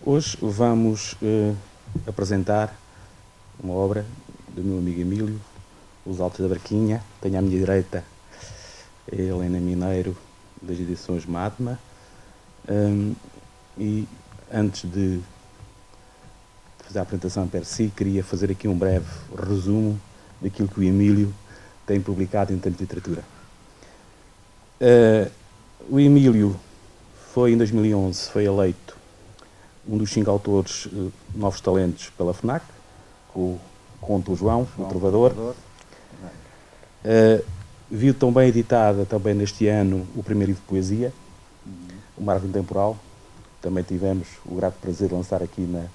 Hoje vamos apresentar uma obra do meu amigo Emílio, Os Altos da Barquinha. Tenho à minha direita a Helena Mineiro, das edições Matma. E antes de fazer a apresentação per si, queria fazer aqui um breve resumo daquilo que o Emílio tem publicado em termos de literatura. O Emílio foi, em 2011, foi eleito um dos 5 autores novos talentos pela FNAC, com o conto O João, o Trovador. Viu também editada, também neste ano, o primeiro livro de poesia, O Marco Temporal. Também tivemos o grato prazer de lançar aqui no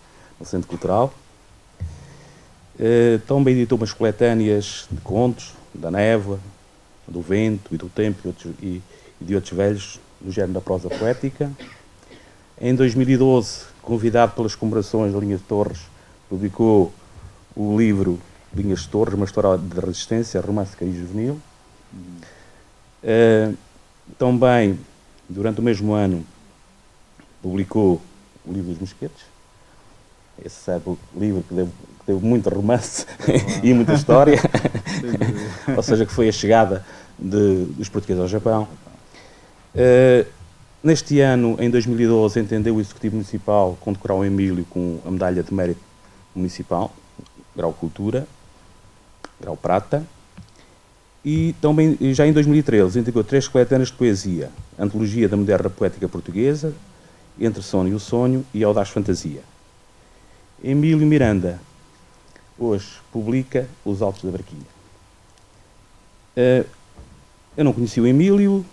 Centro Cultural. Também editou umas coletâneas de contos, da névoa, do vento e do tempo e de outros velhos, do género da prosa poética. Em 2012, convidado pelas comemorações da Linha de Torres, publicou o livro Linhas de Torres, uma história de resistência, romance de cariz juvenil. Também, durante o mesmo ano, publicou o livro dos Mosquetes. Esse é o livro que teve muito romance e muita história. Ou seja, que foi a chegada dos portugueses ao Japão. Neste ano, em 2012, entendeu o Executivo Municipal condecorar o Emílio com a Medalha de Mérito Municipal, grau Cultura, grau Prata. E também, já em 2013, integrou 3 coletâneas de poesia: Antologia da Moderna Poética Portuguesa, Entre Sono e o Sonho e Audaz Fantasia. Emílio Miranda, hoje, publica Os Altos da Barquinha. Eu não conheci o Emílio,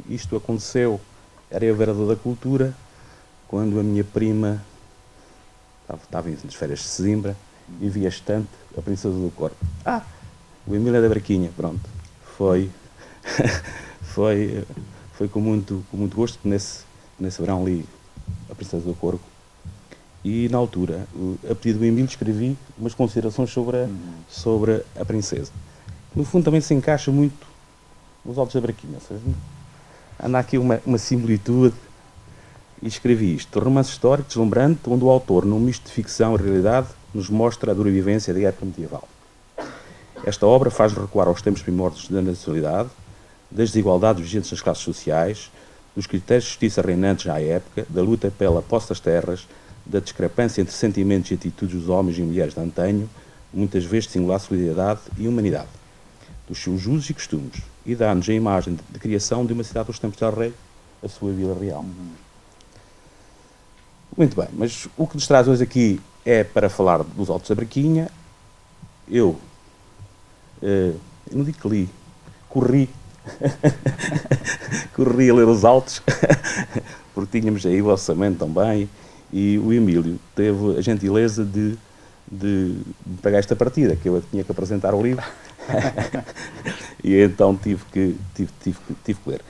isto aconteceu, era eu vereador da Cultura, quando a minha prima estava nas férias de Sesimbra e via estante A Princesa do Corpo. O Emílio é da Barquinha, pronto. Foi com muito gosto que nesse verão li A Princesa do Corpo. E, na altura, a pedido do Emílio, escrevi umas considerações sobre a princesa. No fundo, também se encaixa muito Os Altos da Barquinha. Anda aqui uma similitude. E escrevi isto: romance histórico deslumbrante, onde o autor, num misto de ficção e realidade, nos mostra a dura vivência da época medieval. Esta obra faz recuar aos tempos primórdios da nacionalidade, das desigualdades vigentes nas classes sociais, dos critérios de justiça reinantes à época, da luta pela posse das terras, da discrepância entre sentimentos e atitudes dos homens e mulheres de antanho, muitas vezes de singular solidariedade e humanidade, dos seus usos e costumes, e dá-nos a imagem de criação de uma cidade dos tempos del Rei, a sua Vila Real. Muito bem, mas o que nos traz hoje aqui é para falar dos Altos da Barquinha. Eu não digo que li, corri a ler Os Altos, porque tínhamos aí o orçamento também, e o Emílio teve a gentileza de pagar esta partida, que eu tinha que apresentar o livro, e então tive que ler.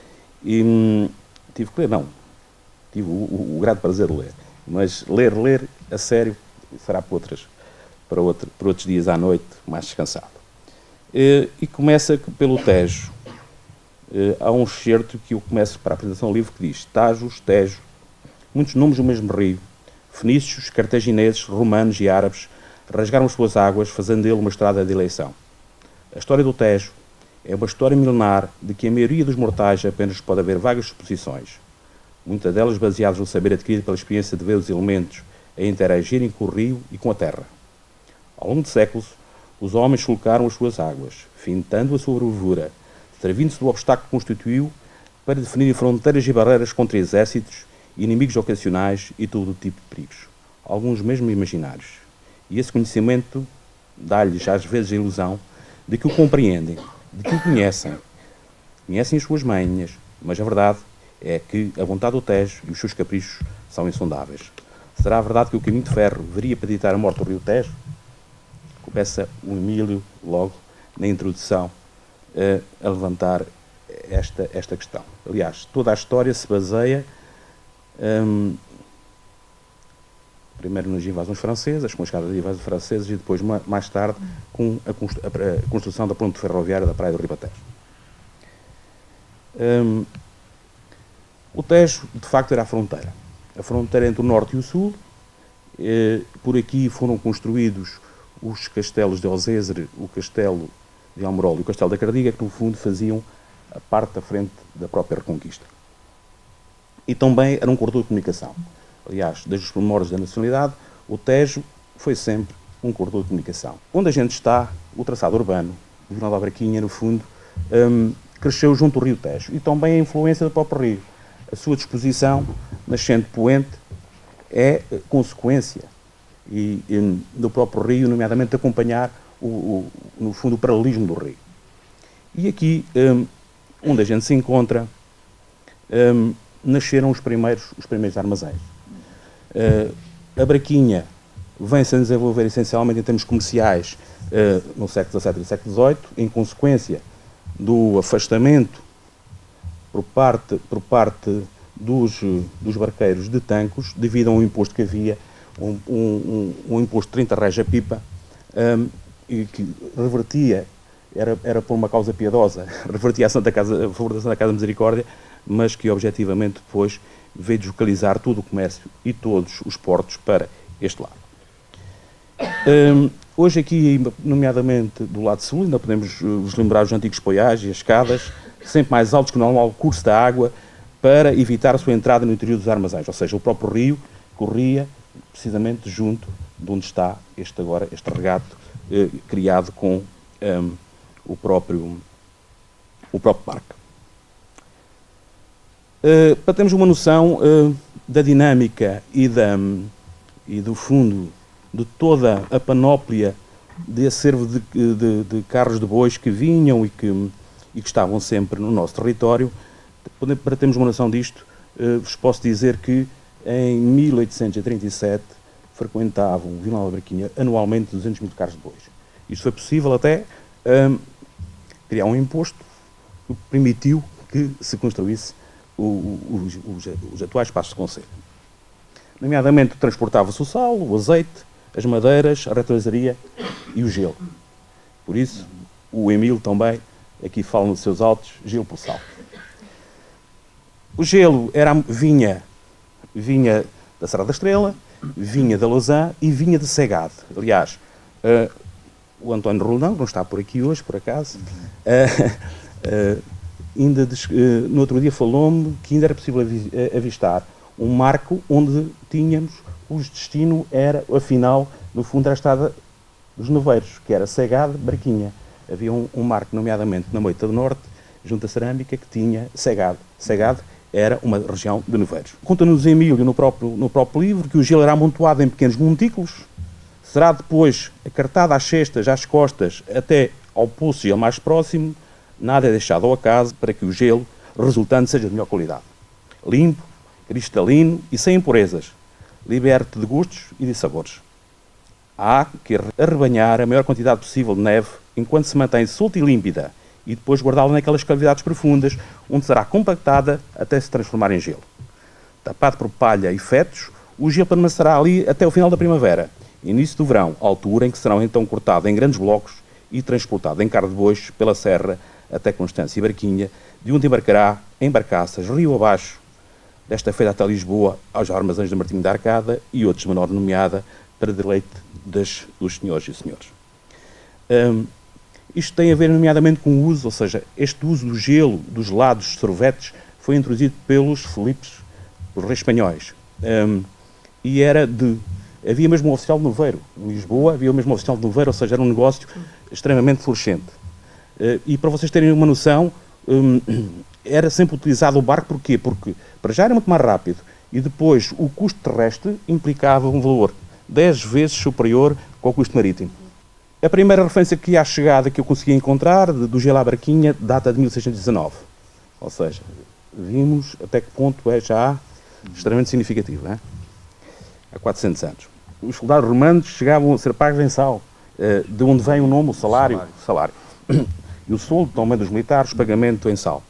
Tive o grato prazer de ler, mas ler a sério será para outros dias à noite, mais descansado. E começa pelo Tejo. Há um excerto que eu começo para a apresentação do livro que diz: Tajos, Tejo, muitos nomes do mesmo rio, fenícios, cartagineses, romanos e árabes rasgaram as suas águas, fazendo dele uma estrada de eleição. A história do Tejo é uma história milenar de que a maioria dos mortais apenas pode haver vagas suposições, muitas delas baseadas no saber adquirido pela experiência de ver os elementos a interagirem com o rio e com a terra. Ao longo de séculos, os homens colocaram as suas águas, fintando a sua bravura, servindo-se do obstáculo que constituiu para definir fronteiras e barreiras contra exércitos, inimigos ocasionais e todo o tipo de perigos, alguns mesmo imaginários. E esse conhecimento dá-lhes às vezes a ilusão de que o compreendem, de que o conhecem as suas manhas, mas a verdade é que a vontade do Tejo e os seus caprichos são insondáveis. Será verdade que o caminho de ferro viria para ditar a morte do rio Tejo? Começa o Emílio, logo, na introdução, a levantar esta questão. Aliás, toda a história se baseia primeiro nas invasões francesas, com a chegada das invasões francesas, e depois, mais tarde, com a construção da ponte ferroviária da Praia do Ribatejo. O Tejo, de facto, era a fronteira entre o norte e o sul, Por aqui foram construídos os castelos de Osesre, o castelo de Almorol e o castelo da Cardiga, que no fundo faziam a parte da frente da própria Reconquista. E também era um corredor de comunicação. Aliás, desde os primórdios da nacionalidade, o Tejo foi sempre um corredor de comunicação. Onde a gente está, o traçado urbano, o Vila da Braquinha, no fundo, cresceu junto ao rio Tejo. E também a influência do próprio rio. A sua disposição, nascente-poente, é consequência do próprio rio, nomeadamente de acompanhar, no fundo, o paralelismo do rio. E aqui, onde a gente se encontra, nasceram os primeiros armazéns. A Braquinha vem-se a desenvolver essencialmente em termos comerciais no século XVII e século XVIII, em consequência do afastamento por parte dos barqueiros de Tancos, devido a um imposto que havia, um imposto de 30 réis a pipa, e que revertia, era por uma causa piedosa, revertia a favor da Santa Casa de Misericórdia, mas que objetivamente depois veio deslocalizar todo o comércio e todos os portos para este lado. Hoje aqui, nomeadamente do lado sul, ainda podemos vos lembrar os antigos poiais e as escadas, sempre mais altos que o normal curso da água, para evitar a sua entrada no interior dos armazéns, ou seja, o próprio rio corria precisamente junto de onde está este regato criado com o próprio parque. Para termos uma noção da dinâmica e do fundo de toda a panóplia de acervo de carros de bois que vinham e que estavam sempre no nosso território, para termos uma noção disto, vos posso dizer que em 1837 frequentavam o Vila da Braquinha anualmente 200 mil carros de bois. Isto foi possível até criar um imposto que permitiu que se construísse os atuais passos de concelho. Nomeadamente, transportava-se o sal, o azeite, as madeiras, a retroisaria e o gelo. Por isso, o Emílio também, aqui fala nos seus autos, gelo por sal. O gelo vinha da Serra da Estrela, vinha da Lausanne e vinha de Segade. Aliás, o António Roldão, que não está por aqui hoje, por acaso, no outro dia falou-me que ainda era possível avistar um marco onde tínhamos cujo destino era, afinal, no fundo, era a estrada dos Neveiros, que era Segade, Braquinha. Havia um marco, nomeadamente na Moita do Norte, junto à Cerâmica, que tinha Segade. Segade era uma região de neveiros. Conta-nos Emílio no próprio livro que o gelo era amontoado em pequenos montículos, será depois acartado às cestas, às costas, até ao poço e ao mais próximo, nada é deixado ao acaso para que o gelo resultante seja de melhor qualidade. Limpo, cristalino e sem impurezas, liberto de gostos e de sabores. Há que arrebanhar a maior quantidade possível de neve enquanto se mantém solta e límpida e depois guardá-la naquelas cavidades profundas onde será compactada até se transformar em gelo. Tapado por palha e fetos, o gelo permanecerá ali até o final da primavera, início do verão, altura em que serão então cortados em grandes blocos e transportados em carro de bois pela serra até Constância e Barquinha, de onde embarcará em barcaças rio abaixo, desta feita até Lisboa, aos armazéns de Martinho da Arcada e outros de menor nomeada, para deleite dos senhores e senhores. Isto tem a ver nomeadamente com o uso, ou seja, este uso do gelo, dos gelados, dos sorvetes, foi introduzido pelos Filipes, os reis espanhóis. E havia mesmo um oficial de neveiro. Em Lisboa havia o mesmo oficial de neveiro, ou seja, era um negócio extremamente florescente. E para vocês terem uma noção, era sempre utilizado o barco, porquê? Porque para já era muito mais rápido e depois o custo terrestre implicava um valor 10 vezes superior ao custo marítimo. A primeira referência que à chegada que eu consegui encontrar do gelo à Barquinha data de 1619. Ou seja, vimos até que ponto é já extremamente significativo, não é? Há 400 anos. Os soldados romanos chegavam a ser pagos em sal, de onde vem o nome, o salário. E o soldo também dos militares, pagamento em sal.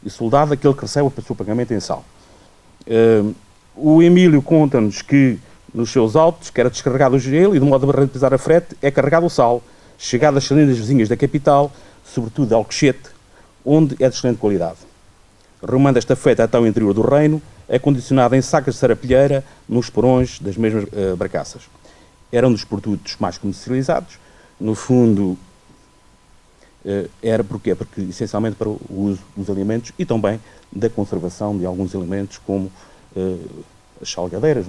E o soldado, aquele que recebe o seu pagamento em sal. O Emílio conta-nos que nos seus autos, que era descarregado o gelo e, de modo a rentabilizar a frete, é carregado o sal, chegado às salinas vizinhas da capital, sobretudo de Alcochete, onde é de excelente qualidade. Rumando esta feita até ao interior do reino, acondicionada em sacas de sarapilheira nos porões das mesmas barcaças. Era um dos produtos mais comercializados. No fundo, era porquê? Porque, essencialmente, para o uso dos alimentos e também da conservação de alguns alimentos, como as salgadeiras,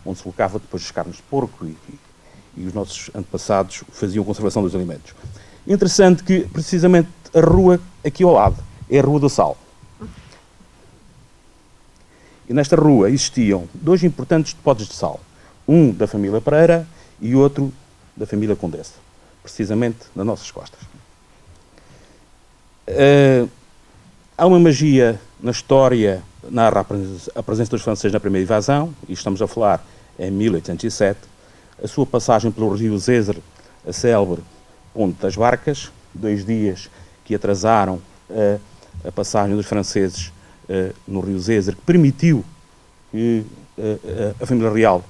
onde se colocava depois as carnes de porco e os nossos antepassados faziam conservação dos alimentos. Interessante que, precisamente, a rua aqui ao lado é a Rua do Sal. E nesta rua existiam dois importantes depósitos de sal. Um da família Pereira e outro da família Condessa, precisamente nas nossas costas. Há uma magia na história, narra a presença dos franceses na primeira invasão, e estamos a falar em 1807, a sua passagem pelo rio Zezer, a célebre Ponte das Barcas, 2 dias que atrasaram a passagem dos franceses no rio Zezer, que permitiu que a família real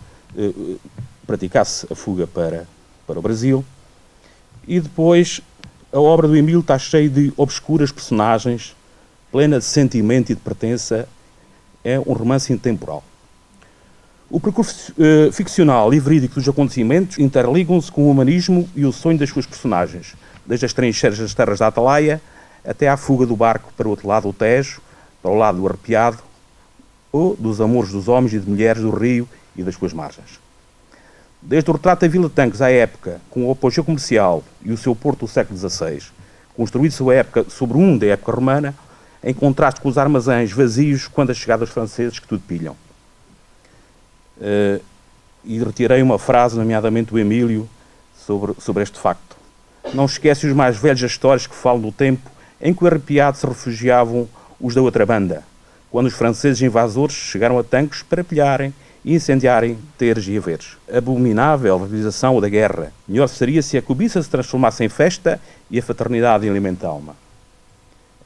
praticasse a fuga para o Brasil. E depois a obra do Emílio está cheia de obscuras personagens, plena de sentimento e de pertença. É um romance intemporal. O percurso ficcional e verídico dos acontecimentos interligam-se com o humanismo e o sonho das suas personagens, desde as trincheiras das terras da Atalaia até à fuga do barco para o outro lado do Tejo, para o lado do Arrepiado, ou dos amores dos homens e de mulheres do rio e das suas margens. Desde o retrato da Vila de Tancos à época, com o apogeu comercial e o seu porto do século XVI, construído sobre da época romana, em contraste com os armazéns vazios quando a chegada dos franceses que tudo pilham. E retirei uma frase, nomeadamente do Emílio, sobre este facto. Não esquece os mais velhos das histórias que falam do tempo em que o Arrepiado se refugiavam os da outra banda, quando os franceses invasores chegaram a Tancos para pilharem e incendiarem teres e haveres. Abominável realização da guerra. Melhor seria se a cobiça se transformasse em festa e a fraternidade em alimento da alma.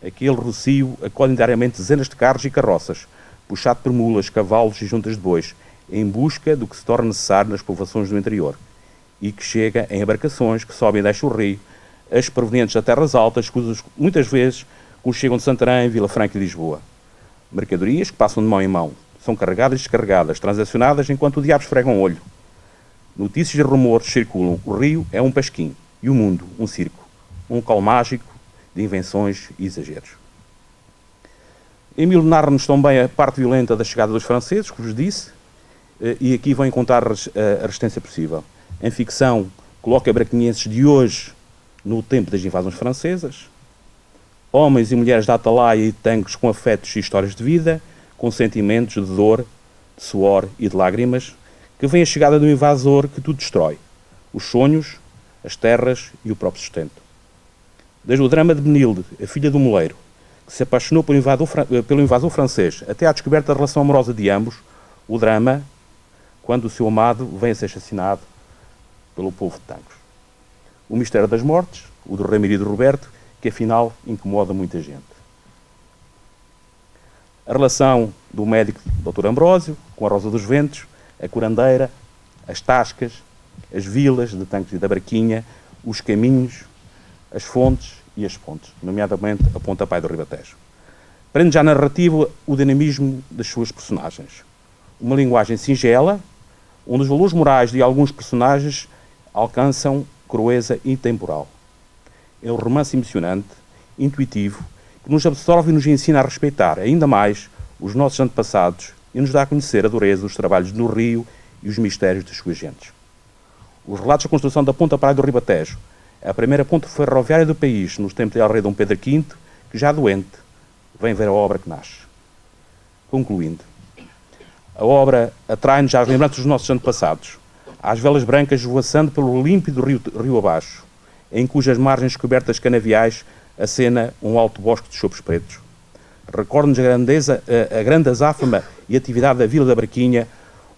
Aquele rocio acolhe diariamente dezenas de carros e carroças, puxado por mulas, cavalos e juntas de bois, em busca do que se torna necessário nas povoações do interior, e que chega em embarcações que sobem e descem o rio, as provenientes das terras altas, muitas vezes chegam de Santarém, Vila Franca e Lisboa. Mercadorias que passam de mão em mão, são carregadas e descarregadas, transacionadas enquanto o diabo esfrega um olho. Notícias e rumores circulam. O rio é um pasquim e o mundo um circo, um local mágico de invenções e exageros. Emílio narra-nos também a parte violenta da chegada dos franceses, que vos disse, e aqui vão encontrar a resistência possível. Em ficção, coloca braquinhenses de hoje no tempo das invasões francesas, homens e mulheres da Atalaia e de Tancos com afetos e histórias de vida, com sentimentos de dor, de suor e de lágrimas, que vem a chegada do invasor que tudo destrói, os sonhos, as terras e o próprio sustento. Desde o drama de Benilde, a filha do moleiro, que se apaixonou pelo invasor francês, até à descoberta da relação amorosa de ambos, o drama, quando o seu amado vem a ser assassinado pelo povo de Tancos. O mistério das mortes, o do Ramiro e do Roberto, que afinal incomoda muita gente. A relação do médico Dr. Ambrósio com a Rosa dos Ventos, a curandeira, as tascas, as vilas de Tancos e da Barquinha, os caminhos, as fontes e as pontes, nomeadamente a Ponta Pai do Ribatejo. Prende já na narrativa o dinamismo das suas personagens. Uma linguagem singela, onde os valores morais de alguns personagens alcançam crueza intemporal. É um romance emocionante, intuitivo, que nos absorve e nos ensina a respeitar ainda mais os nossos antepassados e nos dá a conhecer a dureza dos trabalhos no Rio e os mistérios das suas gentes. Os relatos da construção da Ponta Praia do Ribatejo, a primeira ponte ferroviária do país nos tempos de El Rei Dom Pedro V, que já doente, vem ver a obra que nasce. Concluindo, a obra atrai-nos já as lembranças dos nossos antepassados, às velas brancas esvoaçando pelo límpido rio abaixo, em cujas margens cobertas de canaviais acena um alto bosque de chopos pretos. Recorda-nos a grande azáfama e atividade da Vila da Barquinha,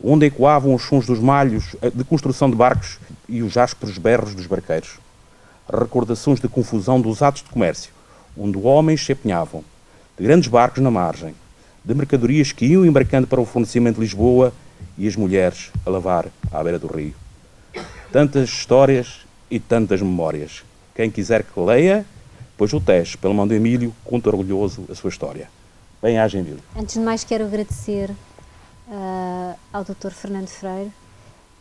onde ecoavam os sons dos malhos de construção de barcos e os ásperos berros dos barqueiros. Recordações de confusão dos atos de comércio, onde homens se apinhavam, de grandes barcos na margem, de mercadorias que iam embarcando para o fornecimento de Lisboa e as mulheres a lavar à beira do rio. Tantas histórias e tantas memórias. Quem quiser que leia, pois o Tejo, pela mão de Emílio, conta orgulhoso a sua história. Bem-aja, Emílio. Antes de mais quero agradecer ao Dr. Fernando Freire,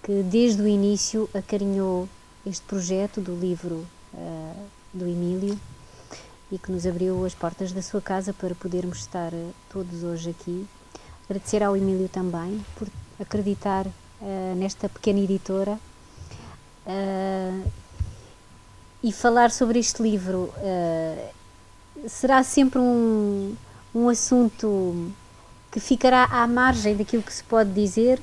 que desde o início acarinhou este projeto do livro do Emílio e que nos abriu as portas da sua casa para podermos estar todos hoje aqui. Agradecer ao Emílio também por acreditar nesta pequena editora e falar sobre este livro será sempre um assunto que ficará à margem daquilo que se pode dizer,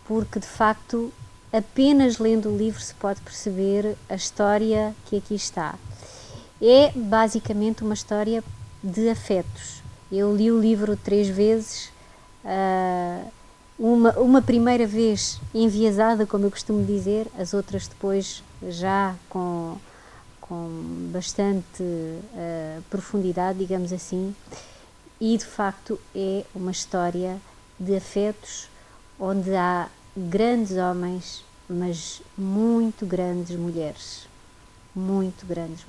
porque de facto apenas lendo o livro se pode perceber a história que aqui está. É basicamente uma história de afetos. Eu li o livro 3 vezes, uma primeira vez enviesada, como eu costumo dizer, as outras depois já com bastante profundidade, digamos assim, e de facto é uma história de afetos onde há grandes homens, mas muito grandes mulheres, mulheres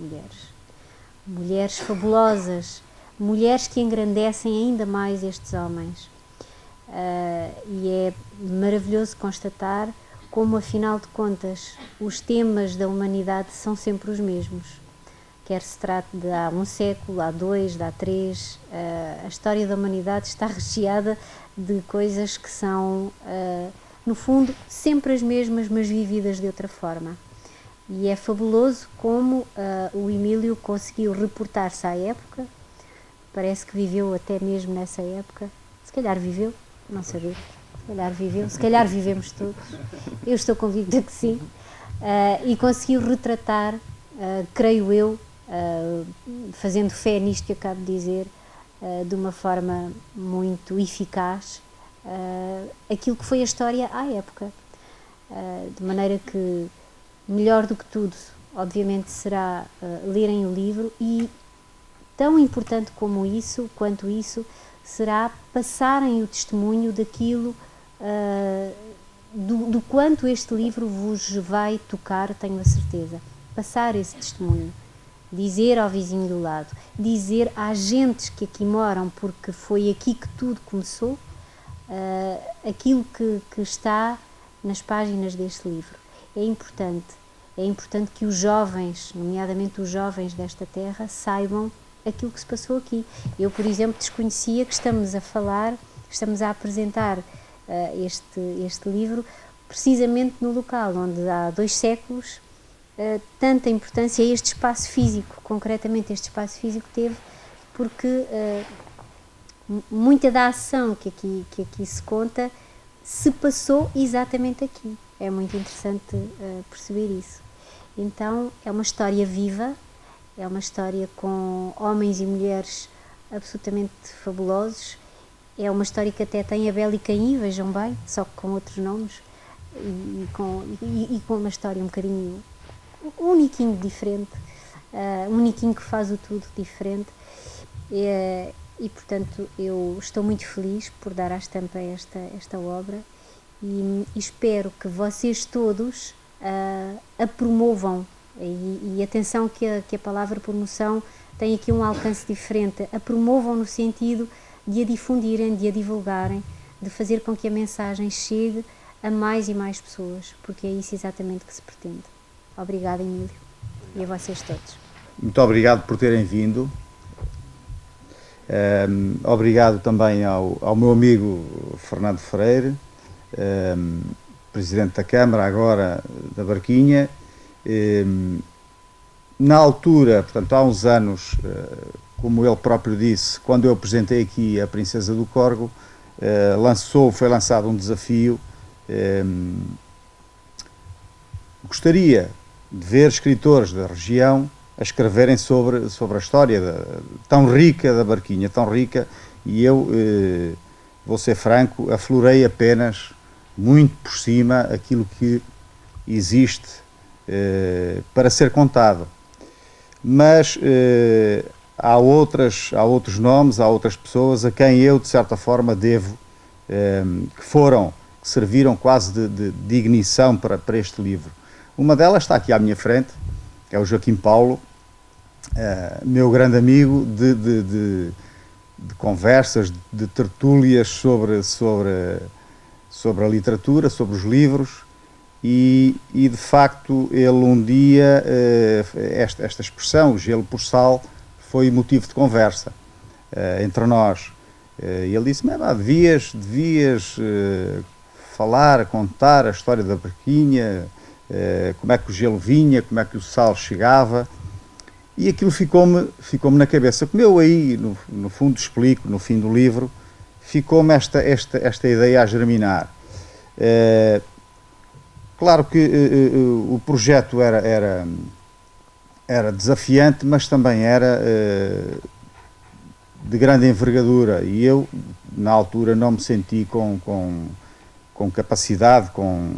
fabulosas, mulheres que engrandecem ainda mais estes homens. E é maravilhoso constatar como, afinal de contas, os temas da humanidade são sempre os mesmos. Quer se trate de há um século, há 2, há 3, a história da humanidade está recheada de coisas que são, no fundo, sempre as mesmas, mas vividas de outra forma. E é fabuloso como o Emílio conseguiu reportar-se à época, parece que viveu até mesmo nessa época, se calhar viveu, não sabia, se calhar viveu, se calhar vivemos todos, eu estou convicta que sim, e conseguiu retratar, creio eu, fazendo fé nisto que acabo de dizer, de uma forma muito eficaz, aquilo que foi a história à época, de maneira que melhor do que tudo, obviamente, será lerem o livro, e tão importante como isso, quanto isso, será passarem o testemunho daquilo, do quanto este livro vos vai tocar, tenho a certeza. Passar esse testemunho, dizer ao vizinho do lado, dizer às gentes que aqui moram, porque foi aqui que tudo começou, aquilo que está nas páginas deste livro. É importante que os jovens, nomeadamente os jovens desta terra, saibam aquilo que se passou aqui. Eu, por exemplo, desconhecia que estamos a apresentar este livro precisamente no local onde há 2 séculos tanta importância a este espaço físico, concretamente este espaço físico teve, porque muita da ação que aqui se conta se passou exatamente aqui. É muito interessante perceber isso. Então, é uma história viva, é uma história com homens e mulheres absolutamente fabulosos, é uma história que até tem Abel e Caim, vejam bem, só que com outros nomes, e com uma história um bocadinho, um uniquinho diferente, um uniquinho que faz o tudo diferente, e portanto eu estou muito feliz por dar à estampa esta obra, e espero que vocês todos a promovam, e atenção que a palavra promoção tem aqui um alcance diferente, a promovam no sentido de a difundirem, de a divulgarem, de fazer com que a mensagem chegue a mais e mais pessoas, porque é isso exatamente que se pretende. Obrigada, Emílio, e a vocês todos. Muito obrigado por terem vindo. Obrigado também ao meu amigo Fernando Freire, Presidente da Câmara, agora da Barquinha. Na altura, portanto, há uns anos, como ele próprio disse, quando eu apresentei aqui a Princesa do Corgo, foi lançado um desafio. Gostaria de ver escritores da região a escreverem sobre a história tão rica da Barquinha, tão rica, e eu, vou ser franco, aflorei apenas muito por cima aquilo que existe para ser contado. Mas há outros nomes, há outras pessoas a quem eu, de certa forma, devo, que serviram quase de ignição para este livro. Uma delas está aqui à minha frente, é o Joaquim Paulo, meu grande amigo de conversas, de tertúlias sobre a literatura, sobre os livros, e de facto ele um dia, esta expressão, o gelo por sal, foi motivo de conversa entre nós. E ele disse-me, devias falar, contar a história da barquinha, como é que o gelo vinha, como é que o sal chegava, e aquilo ficou-me na cabeça. Como eu aí, no fundo, explico, no fim do livro, ficou-me esta ideia a germinar. Claro que o projeto era desafiante, mas também era de grande envergadura, e eu, na altura, não me senti com capacidade, com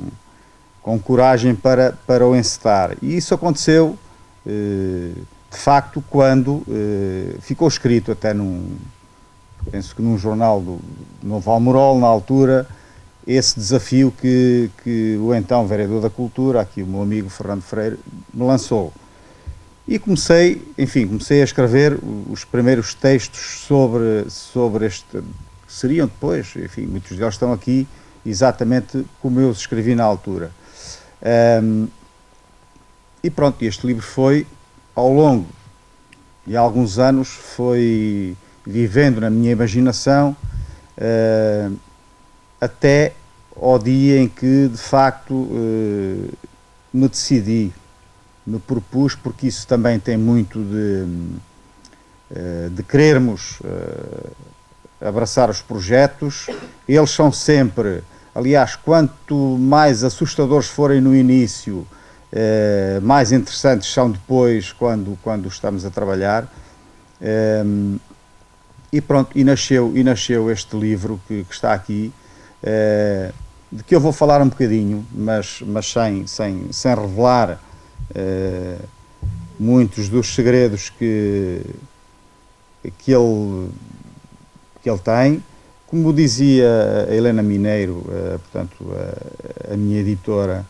coragem para o encetar. E isso aconteceu, de facto, quando ficou escrito até penso que num jornal do Novo Almorol, na altura, esse desafio que o então vereador da Cultura, aqui o meu amigo Fernando Freire, me lançou. E comecei a escrever os primeiros textos sobre este, que seriam depois, enfim, muitos deles estão aqui, exatamente como eu os escrevi na altura. E pronto, este livro foi, ao longo de alguns anos, foi vivendo na minha imaginação, até ao dia em que, de facto, me decidi, me propus, porque isso também tem muito de querermos abraçar os projetos. Eles são sempre, aliás, quanto mais assustadores forem no início, mais interessantes são depois, quando estamos a trabalhar. E pronto, e nasceu este livro que está aqui, de que eu vou falar um bocadinho, mas sem revelar muitos dos segredos que ele tem. Como dizia a Helena Mineiro, portanto, a minha editora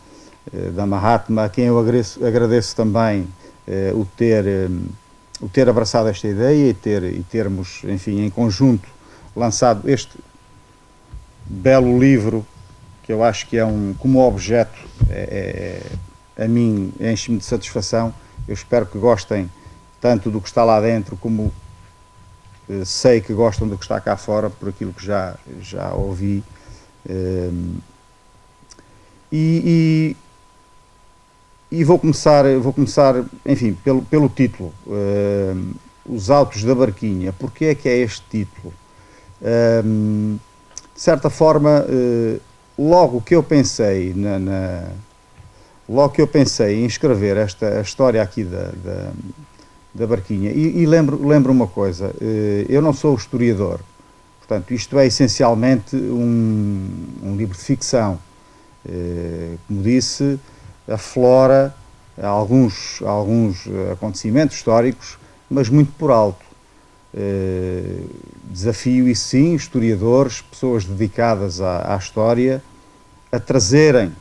da Mahatma, a quem eu agradeço também o ter abraçado esta ideia e termos, enfim, em conjunto lançado este belo livro, que eu acho que é como objeto, a mim enche-me de satisfação. Eu espero que gostem tanto do que está lá dentro, como sei que gostam do que está cá fora, por aquilo que já ouvi. E vou começar, enfim, pelo título, Os Autos da Barquinha. Porquê é este título? De certa forma, logo que eu pensei em escrever a história aqui da barquinha, e lembro uma coisa, eu não sou historiador, portanto isto é essencialmente um livro de ficção. Como disse, aflora alguns acontecimentos históricos, mas muito por alto. Desafio, e sim, historiadores, pessoas dedicadas à história, a trazerem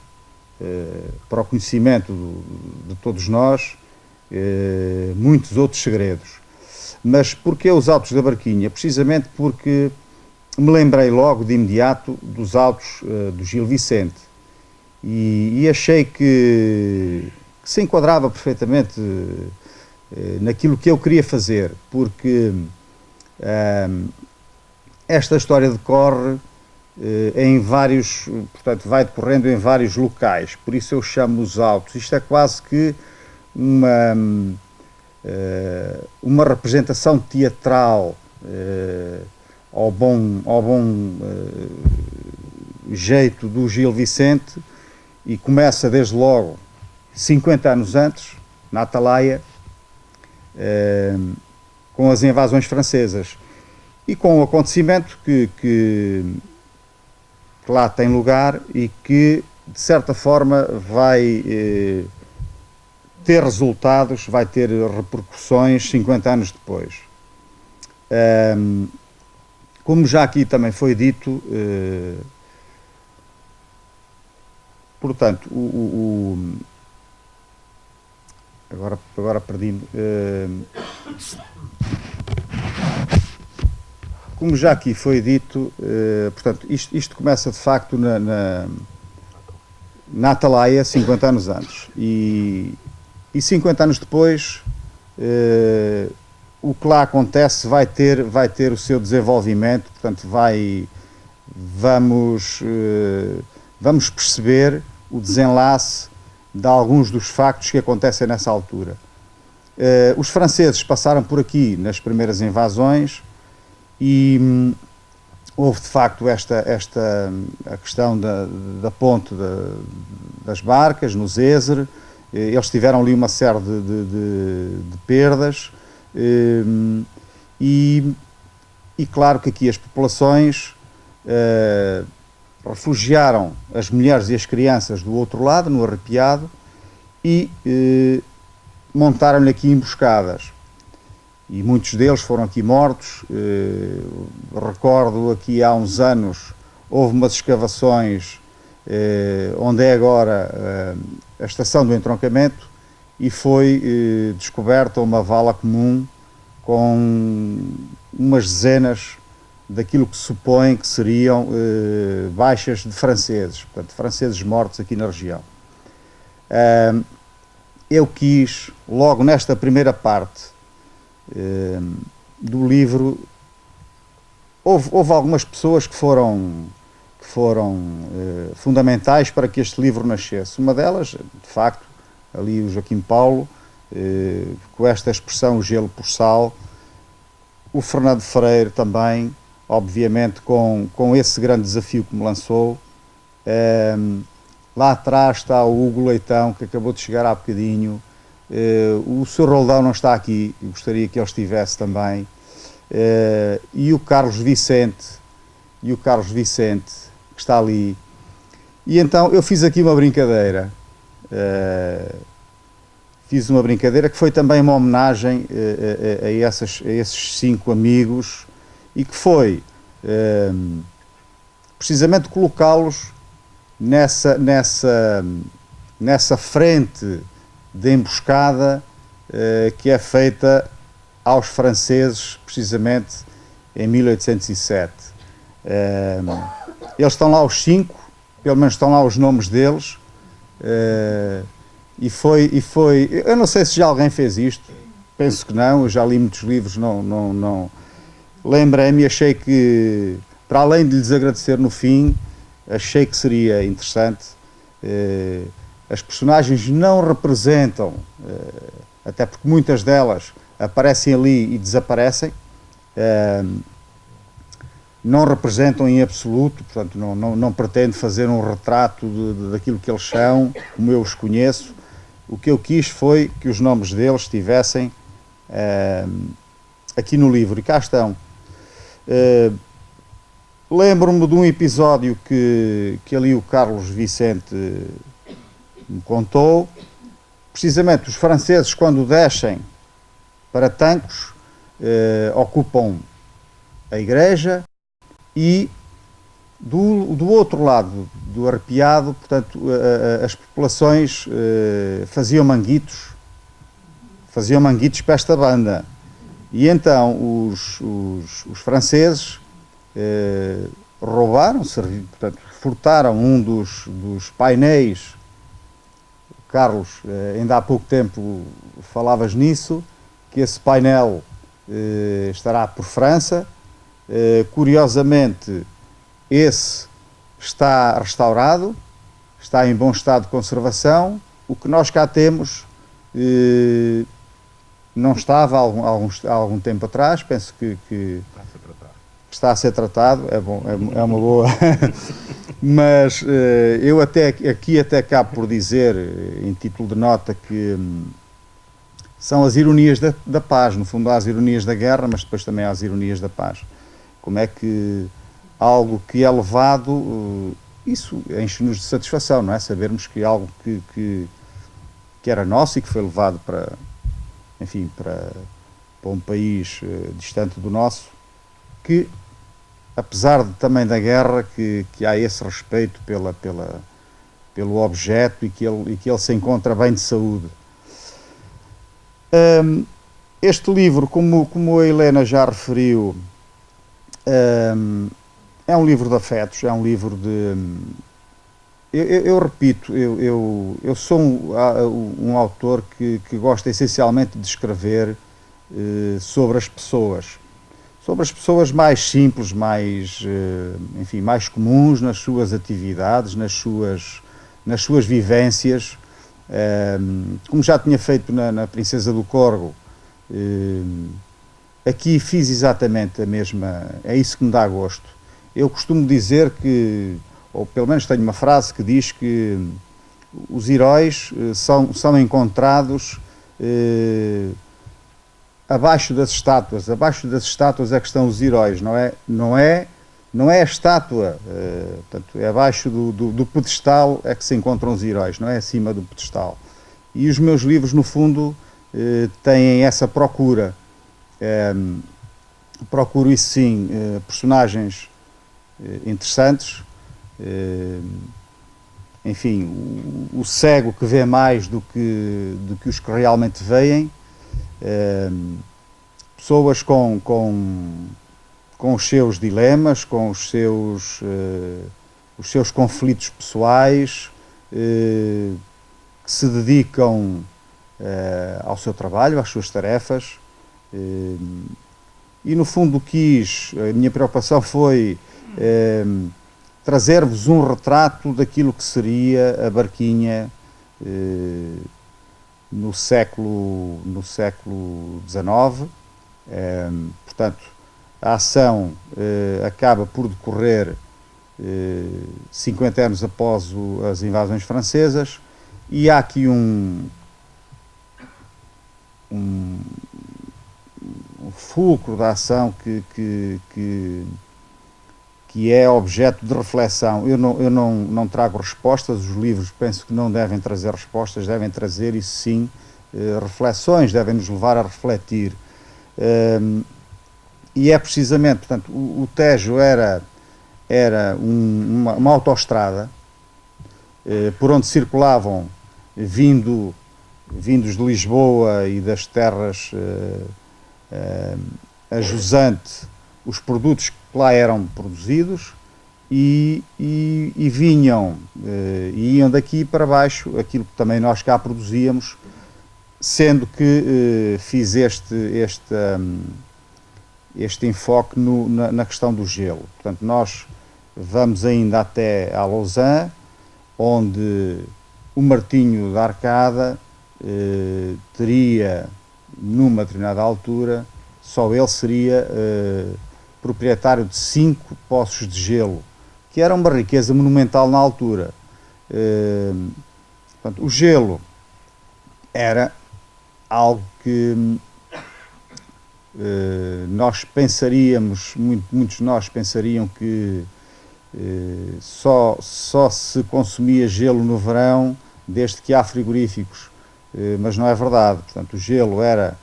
para o conhecimento de todos nós muitos outros segredos. Mas porquê os autos da barquinha? Precisamente porque me lembrei logo de imediato dos autos do Gil Vicente, e achei que se enquadrava perfeitamente naquilo que eu queria fazer, porque esta história decorre em vários, portanto, vai decorrendo em vários locais, por isso eu chamo os autos. Isto é quase que uma representação teatral ao bom jeito do Gil Vicente, e começa desde logo 50 anos antes, na Atalaia, com as invasões francesas e com o acontecimento que lá tem lugar e que, de certa forma, vai ter resultados, vai ter repercussões 50 anos depois. Como já aqui também foi dito, portanto, agora perdi-me. como já aqui foi dito, portanto, isto começa de facto na Atalaia, 50 anos antes. E 50 anos depois, o que lá acontece vai ter o seu desenvolvimento, portanto, vamos perceber o desenlace de alguns dos factos que acontecem nessa altura. Os franceses passaram por aqui nas primeiras invasões e houve de facto a questão da ponte das barcas, no Zézer. Eles tiveram ali uma série de perdas e claro que aqui as populações refugiaram as mulheres e as crianças do outro lado, no Arrepiado, e montaram-lhe aqui emboscadas. E muitos deles foram aqui mortos. Recordo aqui há uns anos, houve umas escavações onde é agora a estação do entroncamento e foi descoberta uma vala comum com umas dezenas daquilo que se supõe que seriam baixas de franceses, portanto, franceses mortos aqui na região. Eu quis, logo nesta primeira parte do livro, houve algumas pessoas que foram fundamentais para que este livro nascesse. Uma delas, de facto, ali o Joaquim Paulo, com esta expressão, o gelo por sal, o Fernando Freire também, obviamente com esse grande desafio que me lançou. Lá atrás está o Hugo Leitão, que acabou de chegar há bocadinho. O Sr. Roldão não está aqui, gostaria que ele estivesse também. E o Carlos Vicente, que está ali. E então eu fiz aqui uma brincadeira. Fiz uma brincadeira que foi também uma homenagem a esses 5 amigos e que foi precisamente colocá-los nessa frente de emboscada que é feita aos franceses precisamente em 1807. Eles estão lá os 5, pelo menos estão lá os nomes deles, e foi, eu não sei se já alguém fez isto, penso que não, eu já li muitos livros, não lembrei-me e achei que, para além de lhes agradecer no fim, achei que seria interessante. As personagens não representam, até porque muitas delas aparecem ali e desaparecem, não representam em absoluto, portanto não pretendo fazer um retrato daquilo que eles são, como eu os conheço. O que eu quis foi que os nomes deles estivessem aqui no livro, e cá estão. Lembro-me de um episódio que ali o Carlos Vicente me contou. Precisamente os franceses, quando descem para Tancos, ocupam a igreja e do outro lado do Arrepiado, portanto, as populações faziam manguitos para esta banda. E então os franceses roubaram, portanto, furtaram um dos painéis. Carlos, ainda há pouco tempo falavas nisso, que esse painel estará por França. Curiosamente, esse está restaurado, está em bom estado de conservação. O que nós cá temos não estava há algum tempo atrás, penso que está a ser tratado, é bom, é uma boa. Mas eu até acabo por dizer, em título de nota, que são as ironias da paz. No fundo há as ironias da guerra, mas depois também há as ironias da paz. Como é que algo que é levado, isso enche-nos de satisfação, não é? Sabermos que algo que era nosso e que foi levado para um país distante do nosso, que apesar também da guerra, que há esse respeito pelo objeto e que ele se encontra bem de saúde. Este livro, como a Helena já referiu, É um livro de afetos, é um livro de... Eu repito, eu sou um autor que gosta essencialmente de escrever sobre as pessoas mais simples, enfim, mais comuns nas suas atividades, nas suas vivências. Como já tinha feito na Princesa do Corgo, aqui fiz exatamente a mesma, é isso que me dá gosto. Eu costumo dizer que, ou pelo menos tenho uma frase que diz que os heróis são encontrados abaixo das estátuas é que estão os heróis, não é a estátua, portanto, é abaixo do pedestal é que se encontram os heróis, não é acima do pedestal. E os meus livros, no fundo, têm essa procura. Procuro, isso sim, personagens interessantes, enfim, o cego que vê mais do que os que realmente veem, pessoas com os seus dilemas, com os seus conflitos pessoais, que se dedicam ao seu trabalho, às suas tarefas, e no fundo a minha preocupação foi trazer-vos um retrato daquilo que seria a Barquinha no século XIX. Portanto, a ação acaba por decorrer 50 anos após as invasões francesas, e há aqui um fulcro da ação que é objeto de reflexão. Eu não trago respostas, os livros penso que não devem trazer respostas, devem trazer, isso sim, reflexões, devem nos levar a refletir. E é precisamente, portanto, o Tejo era uma autoestrada por onde circulavam, vindos de Lisboa e das terras a jusante, os produtos que lá eram produzidos, e vinham e iam daqui para baixo aquilo que também nós cá produzíamos, sendo que fiz este enfoque na questão do gelo. Portanto, nós vamos ainda até a Lausanne, onde o Martinho da Arcada teria, numa determinada altura, só ele seria proprietário de 5 poços de gelo, que era uma riqueza monumental na altura. Portanto, o gelo era algo que nós pensaríamos, muitos de nós pensariam que só se consumia gelo no verão, desde que há frigoríficos, mas não é verdade. Portanto, o gelo era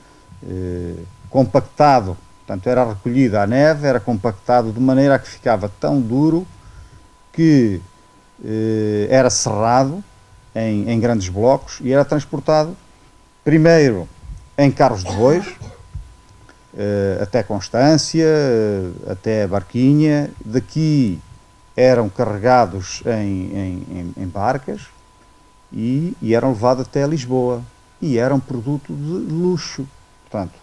compactado, portanto, era recolhida a neve, era compactado de maneira a que ficava tão duro que era serrado em grandes blocos e era transportado primeiro em carros de bois, até Constância, até Barquinha. Daqui eram carregados em barcas e eram levados até Lisboa, e era um produto de luxo. Portanto,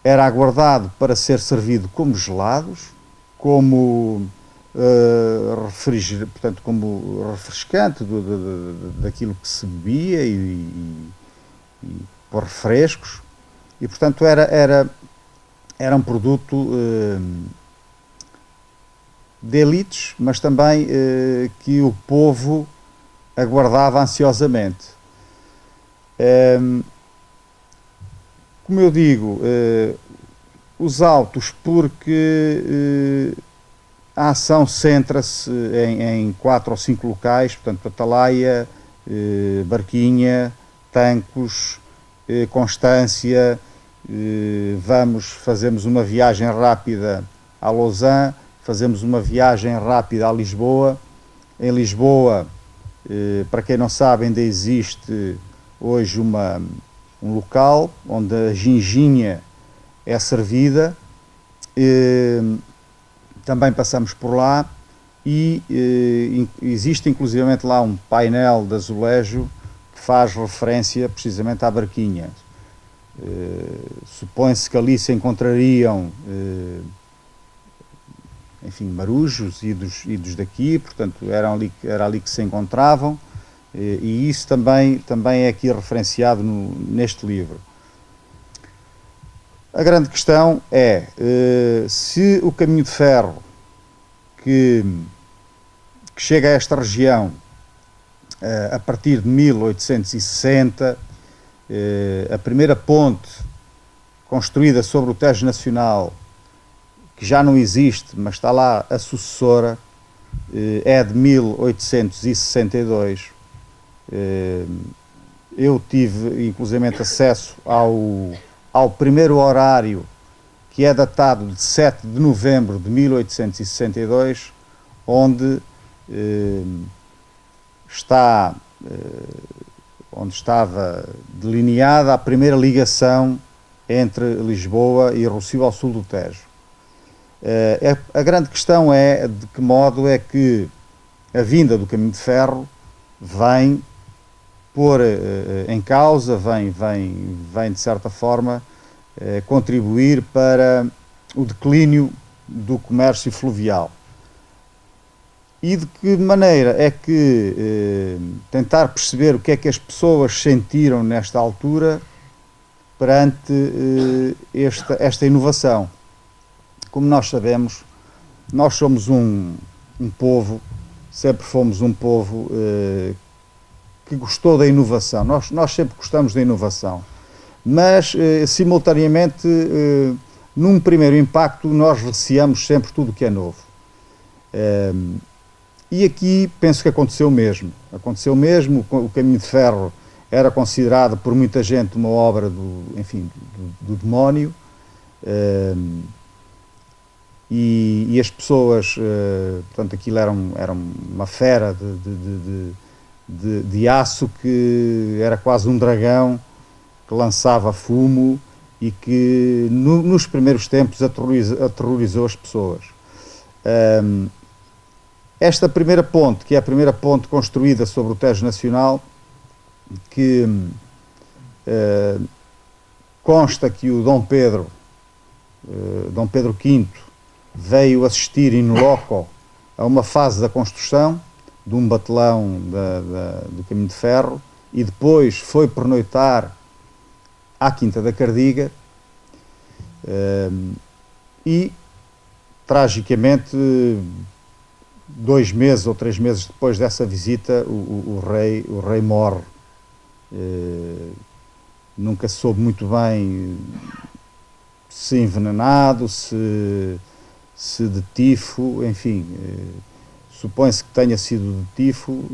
era aguardado para ser servido como gelados, como portanto, como refrescante daquilo que se bebia e por refrescos, e portanto era um produto de elites, mas também que o povo aguardava ansiosamente. Como eu digo, os autos, porque a ação centra-se em 4 ou 5 locais, portanto, Atalaia, Barquinha, Tancos, Constância. Fazemos uma viagem rápida a Lausanne, fazemos uma viagem rápida a Lisboa. Em Lisboa, para quem não sabe, ainda existe hoje um local onde a ginginha é servida, também passamos por lá e existe inclusivamente lá um painel de azulejo que faz referência precisamente à barquinha. Supõe-se que ali se encontrariam enfim, marujos idos daqui, portanto era ali que se encontravam, e isso também é aqui referenciado neste livro. A grande questão é se o caminho de ferro que chega a esta região a partir de 1860, a primeira ponte construída sobre o Tejo Nacional, que já não existe, mas está lá a sucessora, é de 1862. Eu tive inclusivamente acesso ao primeiro horário, que é datado de 7 de novembro de 1862, onde estava delineada a primeira ligação entre Lisboa e Rossio ao sul do Tejo. A grande questão é de que modo é que a vinda do caminho de ferro vem pôr em causa, vem de certa forma contribuir para o declínio do comércio fluvial. E de que maneira é que tentar perceber o que é que as pessoas sentiram nesta altura perante esta inovação. Como nós sabemos, nós somos um povo, sempre fomos um povo que gostou da inovação. Nós sempre gostamos da inovação, mas simultaneamente, num primeiro impacto, nós receamos sempre tudo o que é novo. E aqui penso que aconteceu mesmo. Aconteceu mesmo. O caminho de ferro era considerado por muita gente uma obra do demónio. E as pessoas, portanto, aquilo era uma fera de aço que era quase um dragão que lançava fumo e que nos primeiros tempos aterrorizou as pessoas. Esta primeira ponte, que é a primeira ponte construída sobre o Tejo Nacional, que consta que o Dom Pedro V veio assistir in loco a uma fase da construção de um batelão do caminho de ferro e depois foi pernoitar à Quinta da Cardiga e, tragicamente, 2 meses ou 3 meses depois dessa visita, o rei morre. Nunca se soube muito bem se envenenado, se de tifo, enfim, supõe-se que tenha sido de tifo,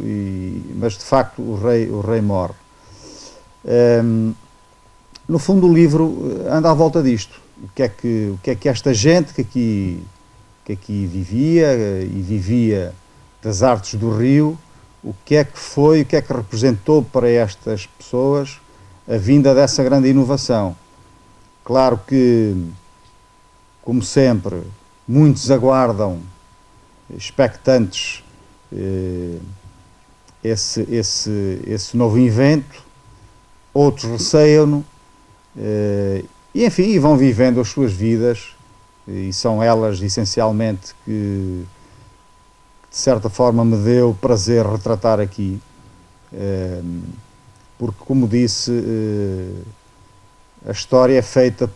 mas de facto o rei morre. No fundo, o livro anda à volta disto. O que é que esta gente que aqui vivia e vivia das artes do rio, o que é que representou para estas pessoas a vinda dessa grande inovação. Claro que, como sempre, muitos aguardam, expectantes, esse novo invento, outros receiam-no, e enfim, vão vivendo as suas vidas, e são elas essencialmente que de certa forma me deu prazer retratar aqui, porque, como disse, a história é feita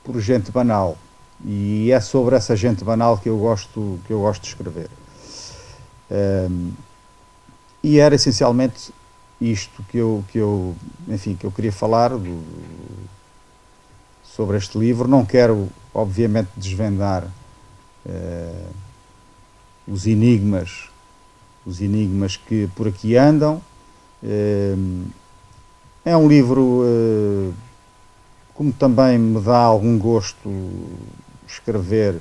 por gente banal, e é sobre essa gente banal que eu gosto de escrever. E era essencialmente isto que eu queria falar sobre este livro. Não quero, obviamente, desvendar os enigmas que por aqui andam. É um livro, como também me dá algum gosto escrever,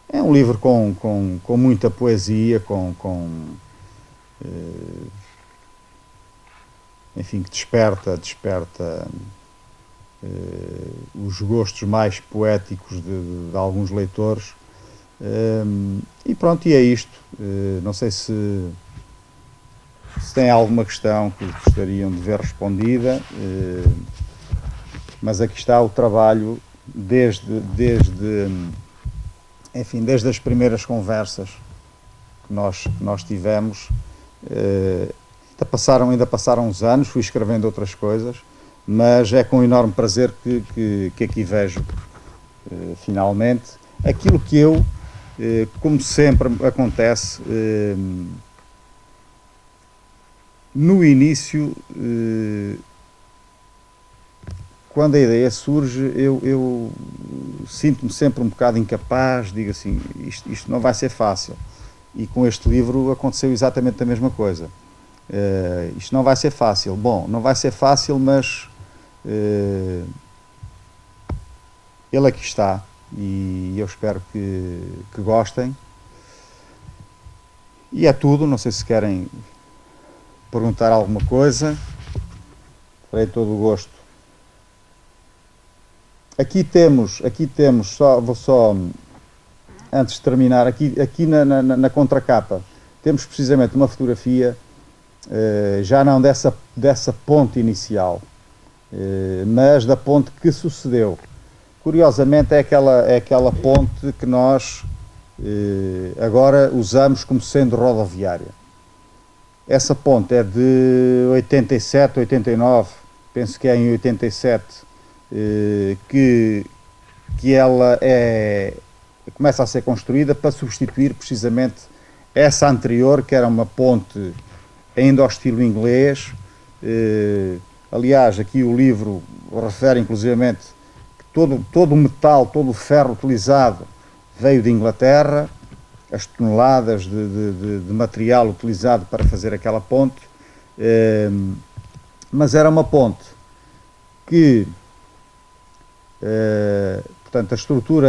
é um livro com muita poesia, enfim, que desperta os gostos mais poéticos de alguns leitores. E pronto, e é isto. Não sei se tem alguma questão que gostariam de ver respondida, mas aqui está o trabalho desde as primeiras conversas que nós tivemos. Ainda passaram uns anos, fui escrevendo outras coisas, mas é com enorme prazer que aqui vejo finalmente aquilo que eu, como sempre acontece, no início, quando a ideia surge, eu sinto-me sempre um bocado incapaz, digo assim, isto não vai ser fácil. E com este livro aconteceu exatamente a mesma coisa. Isto não vai ser fácil. Bom, não vai ser fácil, mas ele aqui está e eu espero que gostem. E é tudo. Não sei se querem perguntar alguma coisa. Terei todo o gosto. Aqui temos vou só, antes de terminar, aqui na contracapa, temos precisamente uma fotografia, já não dessa ponte inicial, mas da ponte que sucedeu. Curiosamente é aquela ponte que nós agora usamos como sendo rodoviária. Essa ponte é de 87, 89, penso que é em 87, que ela começa a ser construída para substituir precisamente essa anterior, que era uma ponte ainda ao estilo inglês. Aliás, aqui o livro refere inclusivamente que todo o metal, todo o ferro utilizado veio de Inglaterra, as toneladas de material utilizado para fazer aquela ponte, mas era uma ponte que, portanto, a estrutura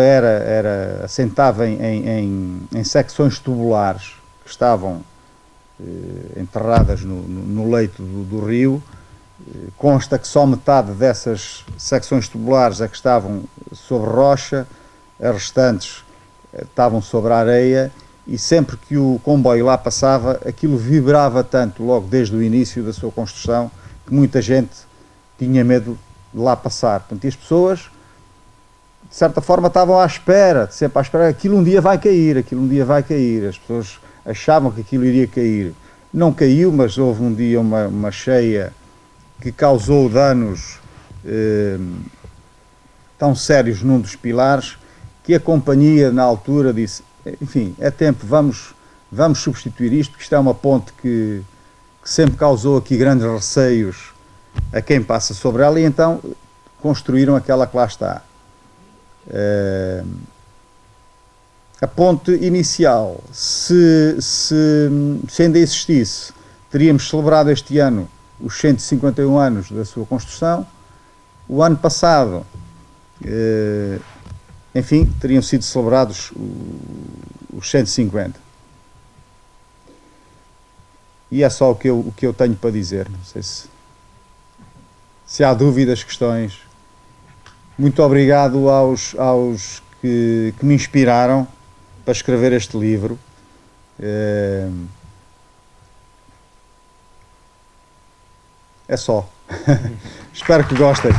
assentava em secções tubulares que estavam enterradas no leito do rio. Consta que só metade dessas secções tubulares é que estavam sobre rocha, as restantes estavam sobre a areia, e sempre que o comboio lá passava, aquilo vibrava tanto, logo desde o início da sua construção, que muita gente tinha medo de lá passar. Portanto, e as pessoas, de certa forma, estavam sempre à espera, aquilo um dia vai cair, As pessoas achavam que aquilo iria cair. Não caiu, mas houve um dia uma cheia que causou danos tão sérios num dos pilares, que a companhia na altura disse, enfim, é tempo, vamos substituir isto, porque isto é uma ponte que sempre causou aqui grandes receios a quem passa sobre ela, e então construíram aquela que lá está. A ponte inicial, se ainda existisse, teríamos celebrado este ano os 151 anos da sua construção. O ano passado, enfim, teriam sido celebrados os 150. E é só o que eu tenho para dizer. Não sei se há dúvidas, questões. Muito obrigado aos que me inspiraram para escrever este livro. É só. Espero que gostem.